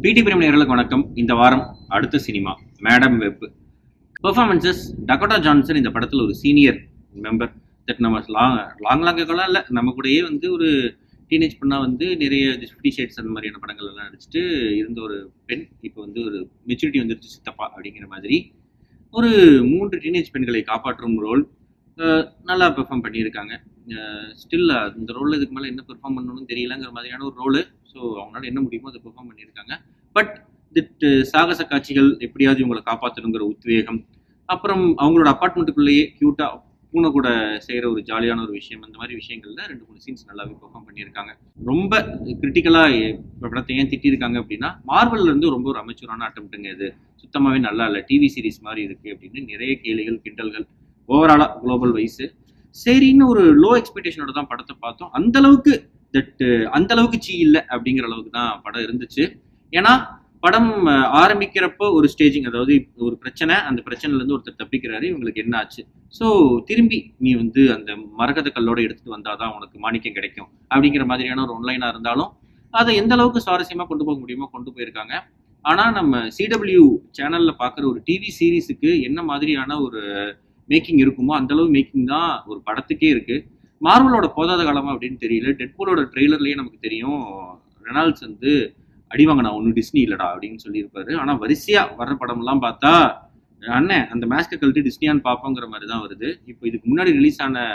பிடி பிரியம் நேயர்களுக்கு வணக்கம். இந்த வாரம் அடுத்த cinema madam web performances. Dakota Johnson இந்த படத்தில் ஒரு சீனியர் மெம்பர். தட் நம்ம லாங்காகலாம் இல்லை, நம்ம கூடயே வந்து ஒரு டீனேஜ் பண்ணால் வந்து நிறைய 50 ஷேட்ஸ் அந்த மாதிரியான படங்கள் எல்லாம் நடிச்சுட்டு இருந்த ஒரு பெண் இப்போ வந்து ஒரு மெச்சூரிட்டி வந்துருச்சு சித்தப்பா அப்படிங்கிற மாதிரி ஒரு 3 டீனேஜ் பெண்களை காப்பாற்றும் ரோல் நல்லா பெர்ஃபார்ம் பண்ணியிருக்காங்க. ஸ்டில் இந்த ரோலில் இதுக்கு மேலே என்ன பெர்ஃபார்ம் பண்ணணும்னு தெரியலங்கிற மாதிரியான ஒரு ரோலு. ஸோ அவங்களால என்ன முடியுமோ அதை பெர்ஃபார்ம் பண்ணியிருக்காங்க. பட் திட் சாகச காட்சிகள், எப்படியாவது இவங்களை காப்பாற்றணுங்கிற உத்வேகம், அப்புறம் அவங்களோட அப்பார்ட்மெண்ட்டுக்குள்ளேயே க்யூட்டாக பூனை கூட செய்கிற ஒரு ஜாலியான ஒரு விஷயம், அந்த மாதிரி விஷயங்கள்ல 2-3 சீன்ஸ் நல்லாவே பெர்ஃபார்ம் பண்ணியிருக்காங்க. ரொம்ப கிரிட்டிக்கலாக படத்தை ஏன் திட்டியிருக்காங்க அப்படின்னா, மார்வல்ல இருந்து ரொம்ப ஒரு அமைச்சரான அட்டம்ப்ட்டுங்க இது, சுத்தமாகவே நல்லா இல்லை, டிவி சீரிஸ் மாதிரி இருக்குது அப்படின்னு நிறைய கேலிகள் கிண்டல்கள் ஓவராலாக குளோபல் வைஸு. சரின்னு ஒரு லோ எக்ஸ்பெக்டேஷனோட தான் படத்தை பார்த்தோம். அந்த அளவுக்கு சீ இல்லை அப்படிங்கிற அளவுக்கு தான் படம் இருந்துச்சு. ஏன்னா படம் ஆரம்பிக்கிறப்போ ஒரு ஸ்டேஜிங், அதாவது ஒரு பிரச்சனை, அந்த பிரச்சனைலேருந்து ஒருத்தர் தப்பிக்கிறாரு, இவங்களுக்கு என்ன ஆச்சு, ஸோ திரும்பி நீ வந்து அந்த மரகத கல்லோட எடுத்துட்டு வந்தாதான் உனக்கு மாணிக்கம் கிடைக்கும் அப்படிங்கிற மாதிரியான ஒரு ஒன்லைனாக இருந்தாலும் அதை எந்த அளவுக்கு சுவாரஸ்யமாக கொண்டு போக முடியுமோ கொண்டு போயிருக்காங்க. ஆனால் நம்ம CW சேனலில் பார்க்குற ஒரு டிவி சீரீஸுக்கு என்ன மாதிரியான ஒரு மேக்கிங் இருக்குமோ அந்த அளவு மேக்கிங் தான் ஒரு படத்துக்கே இருக்கு. மார்வலோட போதாத காலமா அப்படின்னு தெரியல. டெட்பூலோட ட்ரெய்லர்லயே நமக்கு தெரியும், ரெனால்ட்ஸ் வந்து அடிவாங்க நான் ஒன்றும் டிஸ்னி இல்லடா அப்படின்னு சொல்லியிருப்பாரு. ஆனால் வரிசையா வர்ற படம்லாம் பார்த்தா அண்ணன் அந்த மேஸ்கை கழட்டி டிஸ்னியான்னு பார்ப்போங்கிற மாதிரி தான் வருது. இப்போ இதுக்கு முன்னாடி ரிலீஸ் ஆன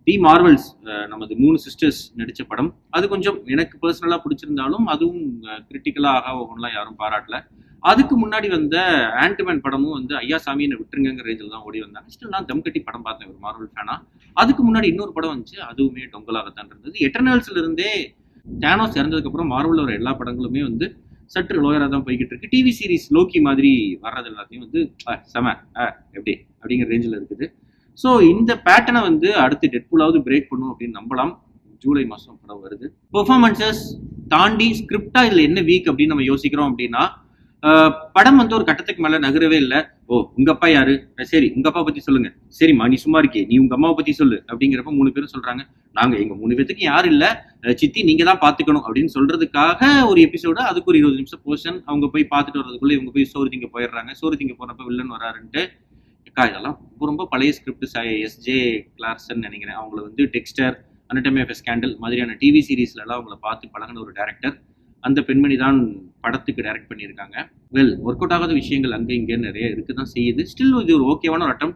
தி மார்வல்ஸ், நமது 3 சிஸ்டர்ஸ் நடித்த படம், அது கொஞ்சம் எனக்கு பர்சனலாக பிடிச்சிருந்தாலும் அதுவும் கிரிட்டிக்கலாக ஆகாவெல்லாம் யாரும் பாராட்டல. அதுக்கு முன்னாடி வந்த ஆண்ட்மேன் படமும் வந்து ஐயா சாமி என்னை விட்டுருங்கிற ரேஞ்சில் தான் ஓடி வந்தாங்க. ஸ்டில் நான் தம் கட்டி படம் பார்த்தேன் ஒரு மார்வல் ஃபேனா. அதுக்கு முன்னாடி இன்னொரு படம் வந்துச்சு, அதுவுமே டொங்கலாகத்தான் இருந்தது. எட்டர்னல்ஸ்ல இருந்தே தேனோஸ் இறந்ததுக்கப்புறம் மார்வல் வர எல்லா படங்களுமே வந்து சற்று லோயராக தான் போய்கிட்டு இருக்கு. டிவி சீரிஸ் லோக்கி மாதிரி வர்றது எல்லாத்தையும் வந்து செம எப்படி அப்படிங்கிற ரேஞ்சில் இருக்குது. ஸோ இந்த பேட்டர்னை வந்து அடுத்து டெட்பூலாவது பிரேக் பண்ணும் அப்படின்னு நம்பலாம். ஜூலை மாதம் படம் வருது. பெர்ஃபார்மன்சஸ் தாண்டி ஸ்கிரிப்டா இதில் என்ன வீக் அப்படின்னு நம்ம யோசிக்கிறோம் அப்படின்னா, படம் வந்து ஒரு கட்டத்துக்கு மேல நகரவே இல்லை. ஓ உங்க அப்பா யாரு, சரி உங்க அப்பா பத்தி சொல்லுங்க, சரிம்மா நீ சும்மா இருக்கே நீ உங்க அம்மாவை பத்தி சொல்லு அப்படிங்கிறப்ப 3 பேரும் சொல்றாங்க, நாங்க எங்க 3 பேத்துக்கு யாரும் இல்ல, சித்தி நீங்க தான் பாத்துக்கணும் அப்படின்னு சொல்றதுக்காக ஒரு எபிசோடு, அதுக்கு ஒரு 20 நிமிஷம் போர்ஷன். அவங்க போய் பார்த்துட்டு வர்றதுக்குள்ள இவங்க போய் சோறு திங்க போயிடுறாங்க. சோறு திங்க போறப்ப வில்லன் வராருன்ட்டு. இதெல்லாம் ரொம்ப பழைய ஸ்கிரிப்ட். எஸ்ஜே கிளார்சன் நினைக்கிறேன், அவங்களை வந்து Dexter, anatomy of a scandal மாதிரியான டிவி சீரீஸ்ல எல்லாம் அவங்களை பார்த்து பழகின ஒரு டைரக்டர். அந்த பெண்மணி தான் படத்துக்கு டைரக்ட் பண்ணியிருக்காங்க. ஒர்க் அவுட் ஆகாத விஷயங்கள் அங்கே இங்கே நிறைய இருக்குதான் செய்யுது. ஸ்டில் இது ஒரு ஓகேவான ஒரு அட்டம்.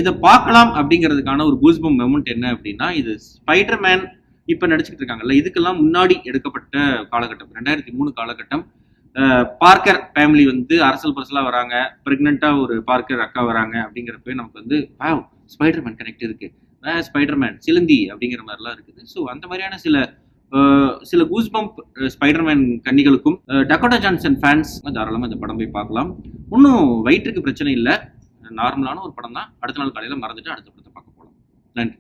இதை பார்க்கலாம் அப்படிங்கிறதுக்கான ஒரு கூஸ்பம் மொமெண்ட் என்ன அப்படின்னா, இது ஸ்பைடர்மேன் இப்போ நடிச்சுக்கிட்டு இருக்காங்கல்ல, இதுக்கெல்லாம் முன்னாடி எடுக்கப்பட்ட காலகட்டம், 2003 காலகட்டம். பார்க்கர் ஃபேமிலி வந்து அரசல் பரசலாக வராங்க, ப்ரெக்னெண்ட்டாக ஒரு பார்க்கர் அக்கா வராங்க அப்படிங்கிறப்ப நமக்கு வந்து ஸ்பைடர்மேன் கனெக்ட் இருக்கு, ஸ்பைடர்மேன் சிலந்தி அப்படிங்கிற மாதிரிலாம் இருக்குது. ஸோ அந்த மாதிரியான சில கூஸ்பம்ப் ஸ்பைடர்மேன் கன்னிகளுக்கும் டகோட்டா ஜான்சன் ஃபேன்ஸ் தாராளமாக இந்த படம் போய் பார்க்கலாம். ஒன்றும் வயிற்றுக்கு பிரச்சனை இல்லை, நார்மலான ஒரு படம் தான். அடுத்த நாள் காலையில் மறந்துட்டு அடுத்த படத்தை பார்க்க போகலாம். நன்றி.